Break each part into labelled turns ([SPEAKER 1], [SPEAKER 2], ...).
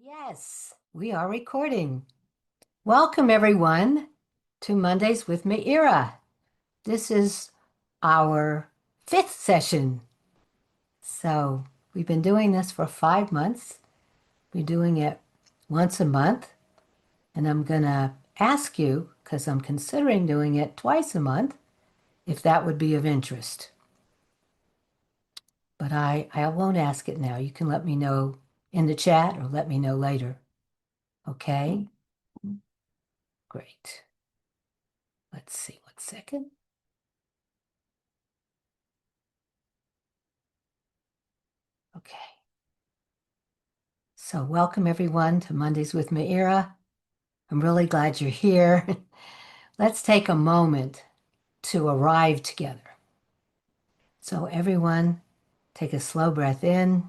[SPEAKER 1] Yes, we are recording. Welcome, everyone, to Mondays with Meira. This is our fifth session. So we've been doing this for 5 months. We're doing it once a month. And I'm going to ask you, because I'm considering doing it twice a month, if that would be of interest. But I won't ask it now. You can let me know in the chat or let me know later. Okay? Great. Let's see, 1 second. Okay. So welcome everyone to Mondays with Meira. I'm really glad you're here. Let's take a moment to arrive together. So everyone, take a slow breath in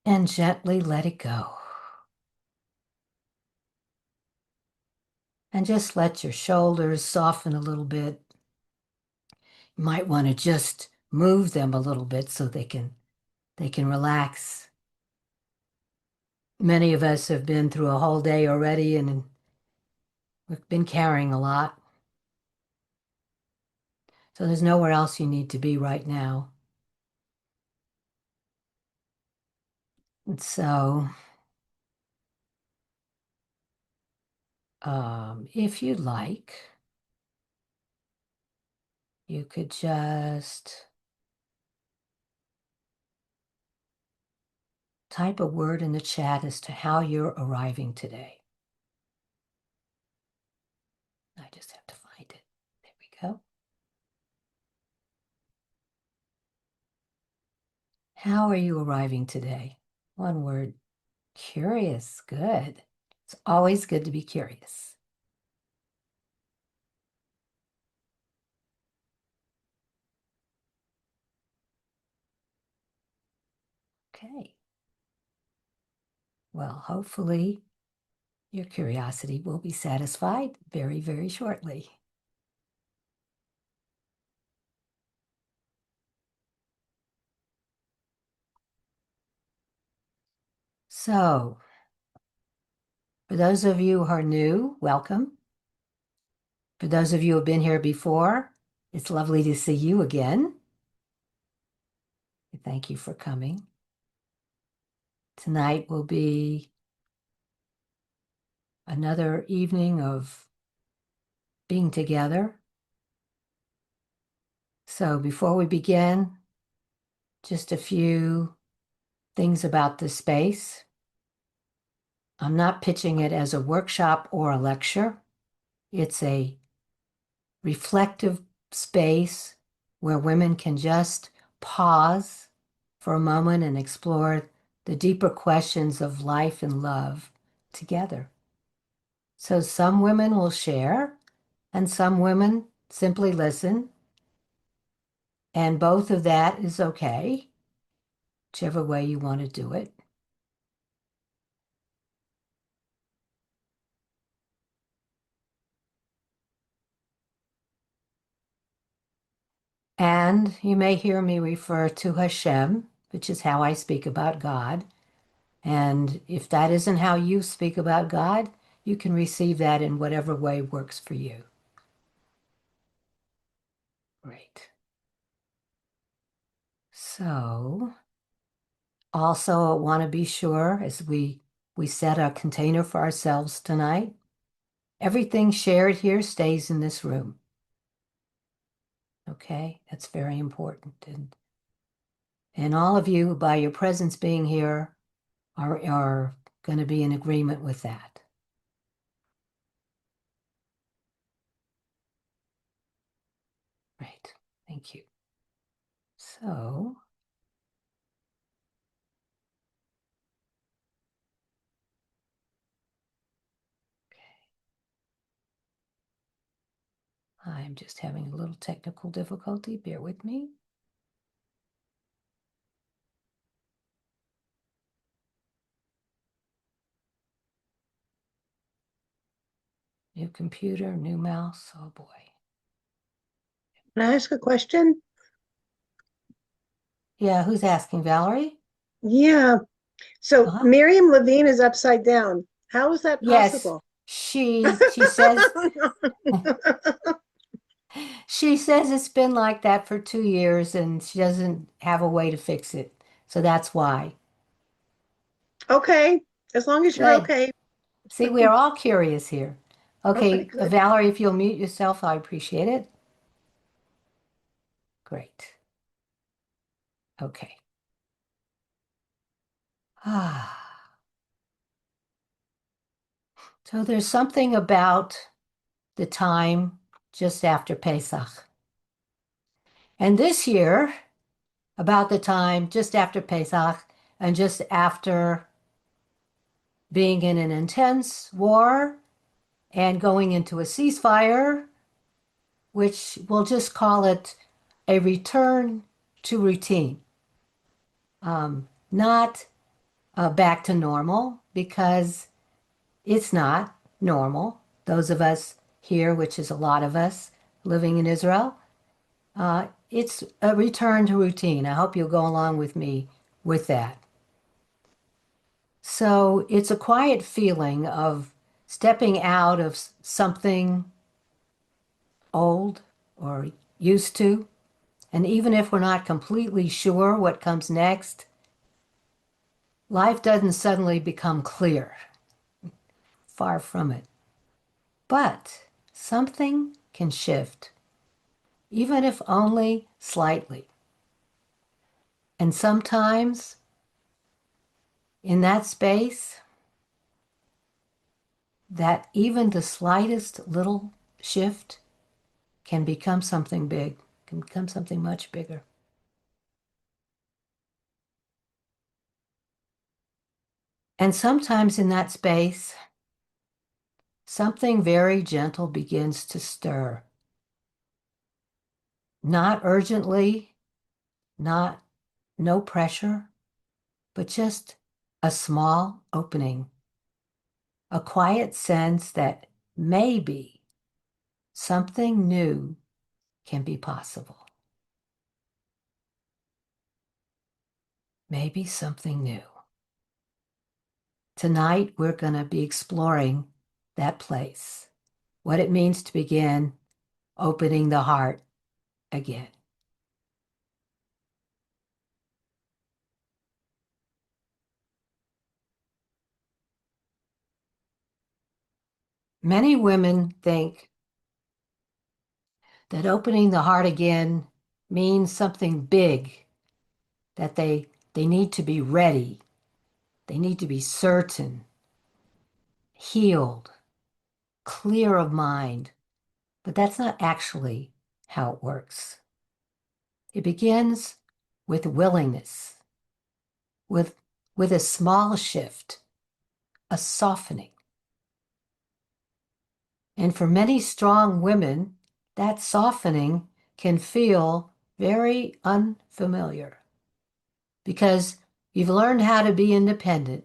[SPEAKER 1] and gently let it go. And just let your shoulders soften a little bit. You might want to just move them a little bit so they can relax. Many of us have been through a whole day already and we've been carrying a lot. So there's nowhere else you need to be right now. And so, if you'd like, you could just type a word in the chat as to how you're arriving today. I just have to find it. There we go. How are you arriving today? One word. Curious. Good. It's always good to be curious. Okay. Well, hopefully your curiosity will be satisfied very, very shortly. So, for those of you who are new, welcome. For those of you who have been here before, it's lovely to see you again. Thank you for coming. Tonight will be another evening of being together. So before we begin, just a few things about this space. I'm not pitching it as a workshop or a lecture. It's a reflective space where women can just pause for a moment and explore the deeper questions of life and love together. So some women will share and some women simply listen. And both of that is okay, whichever way you want to do it. And you may hear me refer to Hashem, which is how I speak about God. And if that isn't how you speak about God, you can receive that in whatever way works for you. Great. So, also want to be sure as we set a container for ourselves tonight, everything shared here stays in this room. Okay, that's very important. And all of you, by your presence being here, are going to be in agreement with that. Right. Thank you. So, I'm just having a little technical difficulty. Bear with me. New computer, new mouse. Oh boy.
[SPEAKER 2] Can I ask a question?
[SPEAKER 1] Yeah, who's asking, Valerie?
[SPEAKER 2] Yeah. So
[SPEAKER 1] Uh-huh.
[SPEAKER 2] Miriam Levine is upside down. How is that
[SPEAKER 1] Yes,
[SPEAKER 2] possible?
[SPEAKER 1] she says she says it's been like that for 2 years and she doesn't have a way to fix it. So that's why.
[SPEAKER 2] Okay, as long as you're
[SPEAKER 1] Good.
[SPEAKER 2] okay.
[SPEAKER 1] See, we are all curious here.
[SPEAKER 2] Okay,
[SPEAKER 1] Okay,
[SPEAKER 2] good.
[SPEAKER 1] Valerie, if you'll mute yourself, I appreciate it. Great. Okay. Ah. So there's something about the time just after Pesach. And this year, about the time just after Pesach and just after being in an intense war and going into a ceasefire, which we'll just call it a return to routine. Not back to normal because it's not normal. Those of us here, which is a lot of us living in Israel, it's a return to routine. I hope you'll go along with me with that. So it's a quiet feeling of stepping out of something old or used to. And even if we're not completely sure what comes next, life doesn't suddenly become clear. Far from it. But something can shift, even if only slightly. And sometimes in that space, that even the slightest little shift can become something big, can become something much bigger. And sometimes in that space, something very gentle begins to stir. Not urgently, not no pressure, but just a small opening, a quiet sense that maybe something new can be possible. Maybe something new. Tonight, we're going to be exploring that place, what it means to begin opening the heart again. Many women think that opening the heart again means something big, that they need to be ready, they need to be certain, healed, clear of mind. But that's not actually how it works. It begins with willingness, with, with a small shift, a softening. And for many strong women, that softening can feel very unfamiliar because you've learned how to be independent,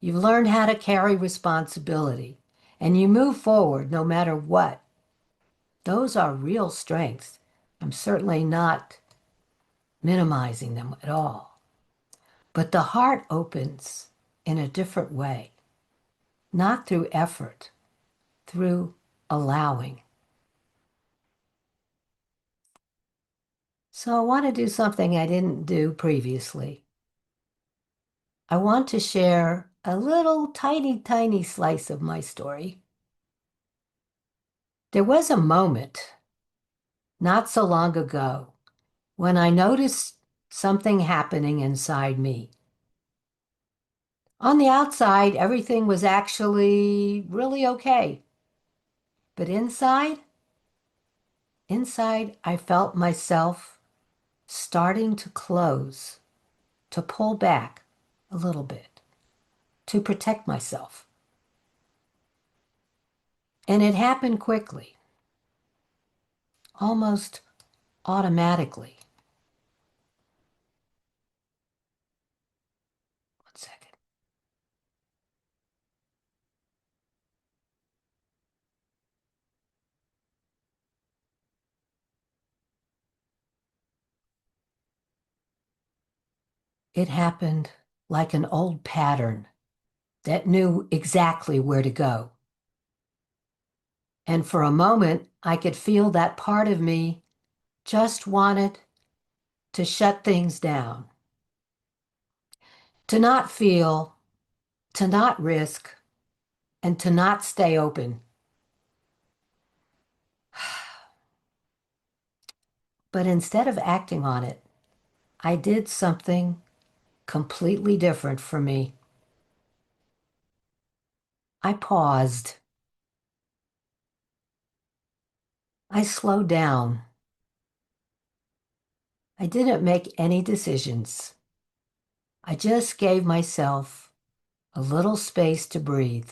[SPEAKER 1] you've learned how to carry responsibility, and you move forward no matter what. Those are real strengths. I'm certainly not minimizing them at all. But the heart opens in a different way, not through effort, through allowing. So I want to do something I didn't do previously. I want to share a little tiny, tiny slice of my story. There was a moment not so long ago when I noticed something happening inside me. On the outside, everything was actually really okay. But inside, I felt myself starting to close, to pull back a little bit, to protect myself. And it happened quickly, almost automatically. 1 second. It happened like an old pattern that knew exactly where to go. And for a moment, I could feel that part of me just wanted to shut things down, to not feel, to not risk, and to not stay open. But instead of acting on it, I did something completely different for me. I paused. I slowed down. I didn't make any decisions. I just gave myself a little space to breathe.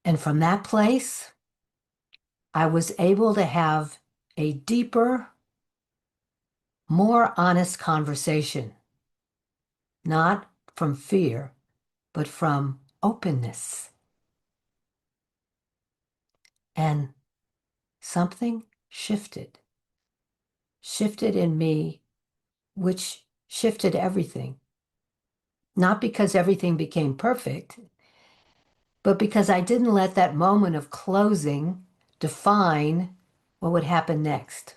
[SPEAKER 1] And from that place, I was able to have a deeper, more honest conversation, not from fear, but from openness. And something shifted in me, which shifted everything. Not because everything became perfect, but because I didn't let that moment of closing define what would happen next.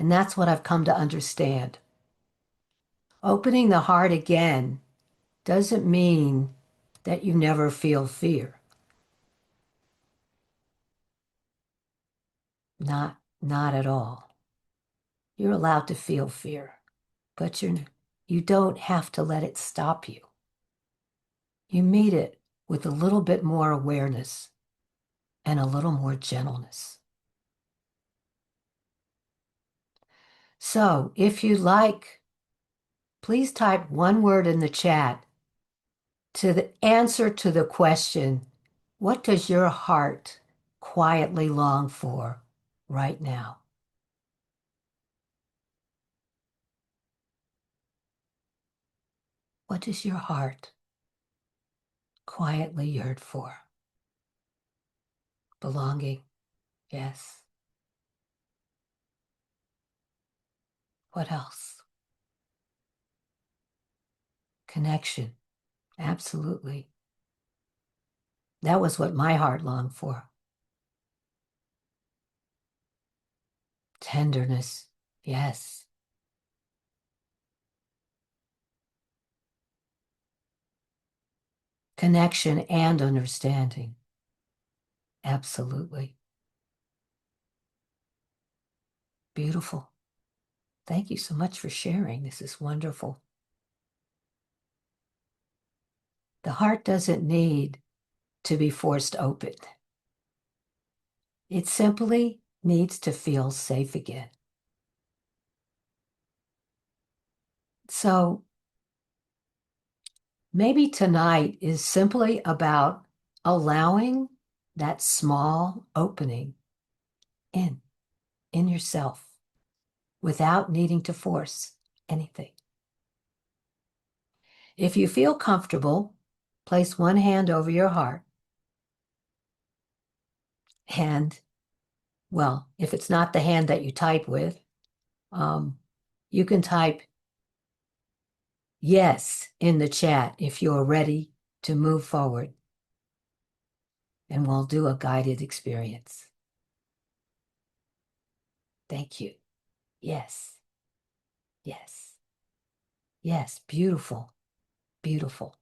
[SPEAKER 1] And that's what I've come to understand. Opening the heart again doesn't mean that you never feel fear. Not at all. You're allowed to feel fear, but you don't have to let it stop you. You meet it with a little bit more awareness and a little more gentleness. So if you like, please type one word in the chat to the answer to the question, what does your heart quietly long for right now? What does your heart quietly yearn for? Belonging, yes. What else? Connection, absolutely. That was what my heart longed for. Tenderness, yes. Connection and understanding, absolutely. Beautiful. Thank you so much for sharing. This is wonderful. The heart doesn't need to be forced open. It simply needs to feel safe again. So maybe tonight is simply about allowing that small opening in yourself without needing to force anything. If you feel comfortable, place one hand over your heart. And, well, if it's not the hand that you type with, you can type yes in the chat if you're ready to move forward. And we'll do a guided experience. Thank you. Yes. Yes. Yes. Beautiful. Beautiful.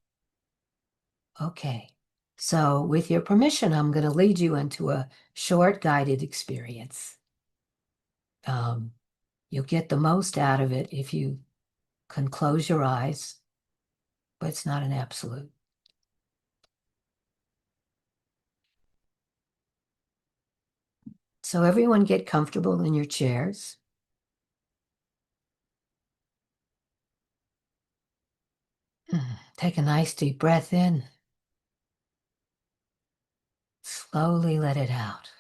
[SPEAKER 1] Okay. So with your permission, I'm going to lead you into a short guided experience. You'll get the most out of it if you can close your eyes, but it's not an absolute. So everyone get comfortable in your chairs. Take a nice deep breath in. Slowly let it out.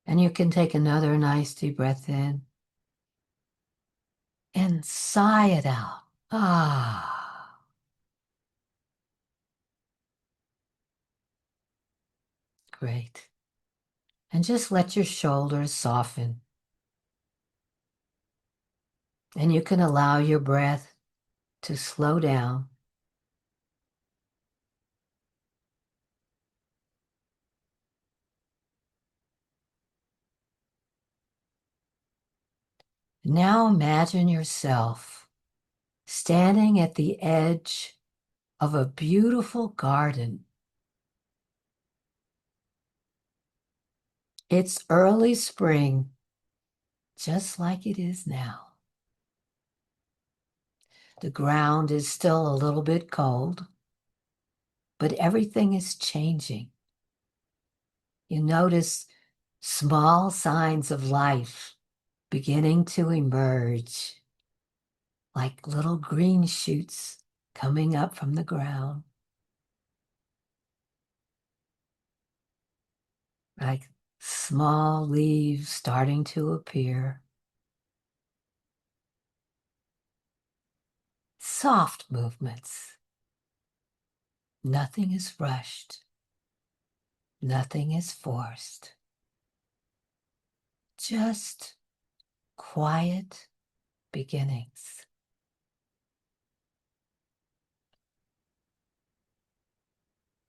[SPEAKER 1] And you can take another nice deep breath in and sigh it out. Ah. Great. And just let your shoulders soften. And you can allow your breath to slow down. Now imagine yourself standing at the edge of a beautiful garden. It's early spring, just like it is now. The ground is still a little bit cold, but everything is changing. You notice small signs of life beginning to emerge, like little green shoots coming up from the ground, like small leaves starting to appear. Soft movements. Nothing is rushed. Nothing is forced. Just quiet beginnings.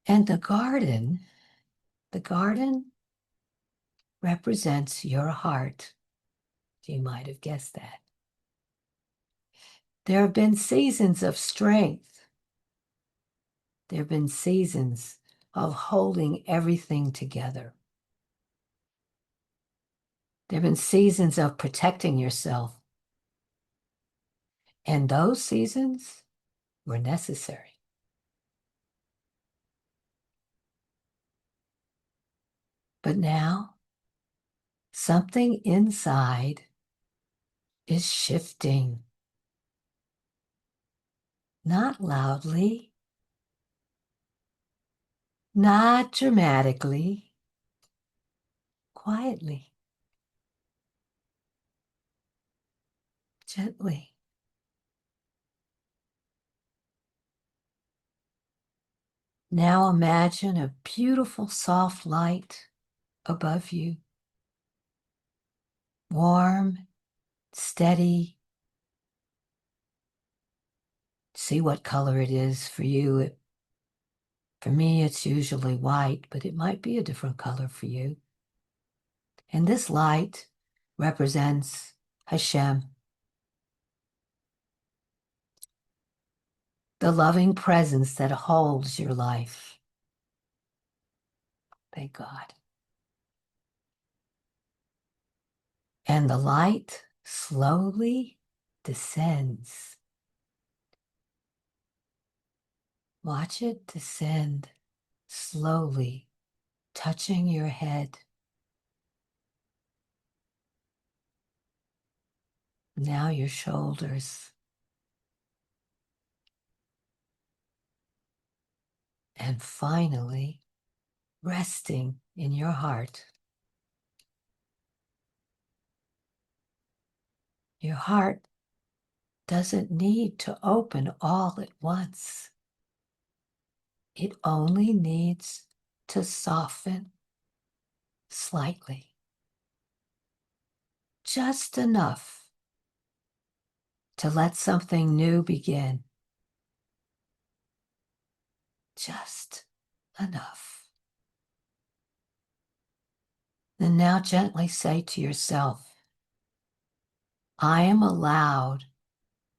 [SPEAKER 1] And the garden represents your heart. You might have guessed that. There have been seasons of strength. There have been seasons of holding everything together. There have been seasons of protecting yourself. And those seasons were necessary. But now, something inside is shifting. Not loudly, not dramatically, quietly, gently. Now imagine a beautiful soft light above you, warm, steady. See what color it is for you. For me, it's usually white, but it might be a different color for you. And this light represents Hashem, the loving presence that holds your life. Thank God. And the light slowly descends. Watch it descend slowly, touching your head. Now your shoulders. And finally, resting in your heart. Your heart doesn't need to open all at once. It only needs to soften slightly. Just enough to let something new begin. Just enough. Then now gently say to yourself, I am allowed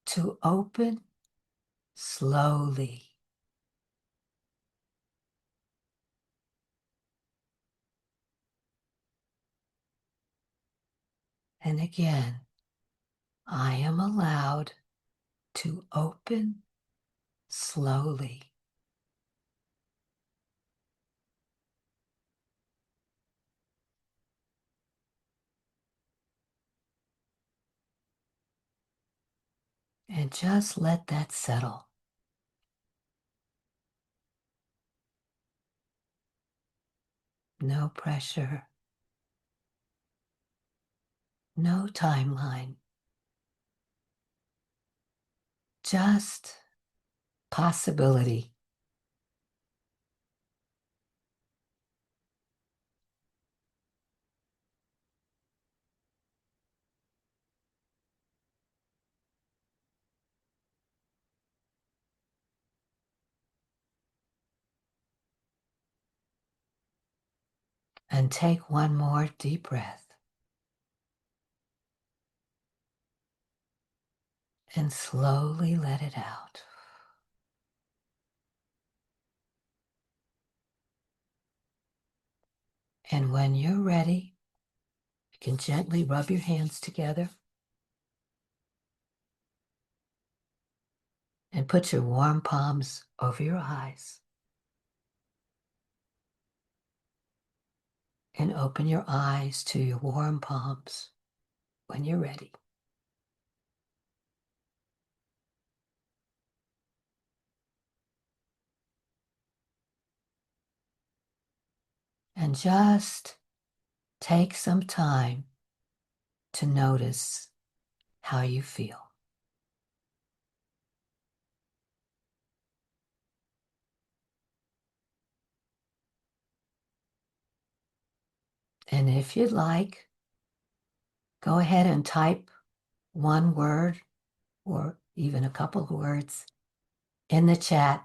[SPEAKER 1] to open slowly. And again, I am allowed to open slowly. And just let that settle. No pressure. No timeline. Just possibility. And take one more deep breath. And slowly let it out. And when you're ready, you can gently rub your hands together and put your warm palms over your eyes. And open your eyes to your warm palms when you're ready. And just take some time to notice how you feel. And if you'd like, go ahead and type one word or even a couple of words in the chat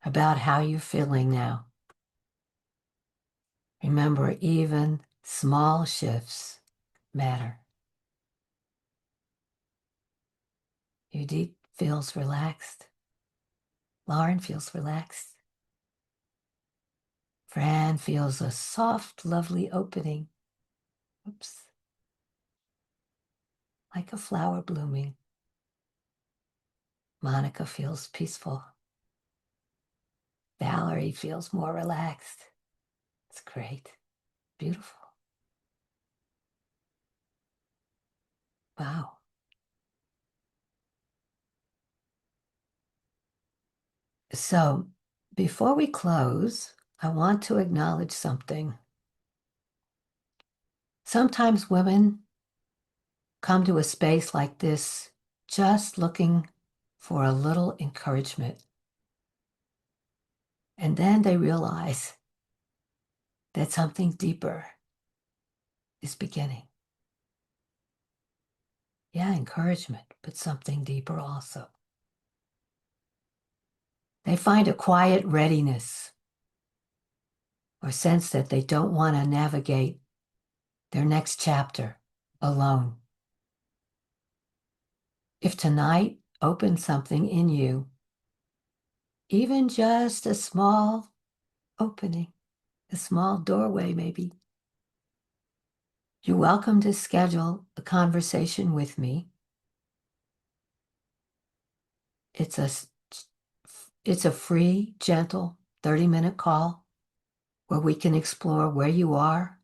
[SPEAKER 1] about how you're feeling now. Remember, even small shifts matter. Udit feels relaxed. Lauren feels relaxed. Fran feels a soft, lovely opening. Oops. Like a flower blooming. Monica feels peaceful. Valerie feels more relaxed. It's great. Beautiful. Wow. So, before we close, I want to acknowledge something. Sometimes women come to a space like this just looking for a little encouragement. And then they realize that something deeper is beginning. Yeah, encouragement, but something deeper also. They find a quiet readiness or sense that they don't want to navigate their next chapter alone. If tonight opens something in you, even just a small opening, a small doorway maybe, you're welcome to schedule a conversation with me. It's a free, gentle 30-minute call where we can explore where you are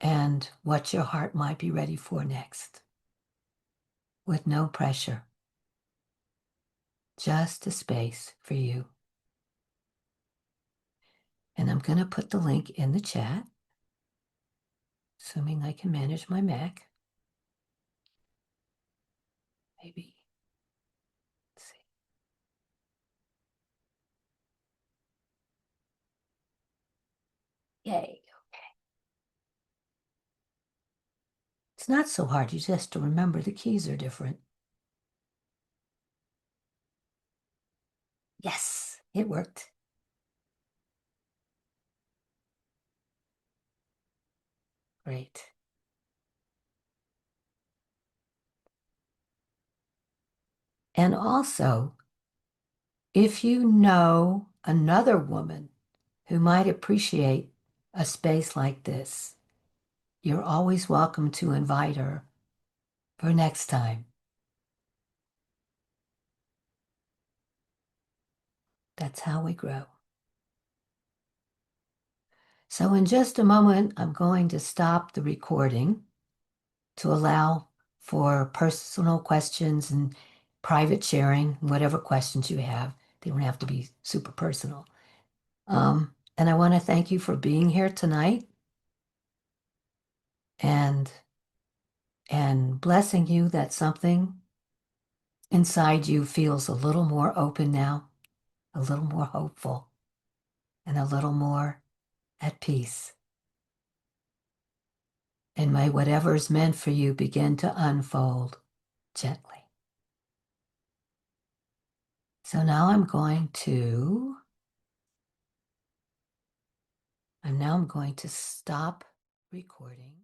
[SPEAKER 1] and what your heart might be ready for next. With no pressure. Just a space for you. And I'm going to put the link in the chat, assuming I can manage my Mac. Maybe. Let's see. Yay. Okay. It's not so hard. You just have to remember the keys are different. Yes, it worked. Great. And also, if you know another woman who might appreciate a space like this, you're always welcome to invite her for next time. That's how we grow. So in just a moment, I'm going to stop the recording to allow for personal questions and private sharing, whatever questions you have. They don't have to be super personal. And I want to thank you for being here tonight and blessing you that something inside you feels a little more open now, a little more hopeful, and a little more at peace. And may whatever is meant for you begin to unfold gently. So now I'm going to And now I'm going to stop recording.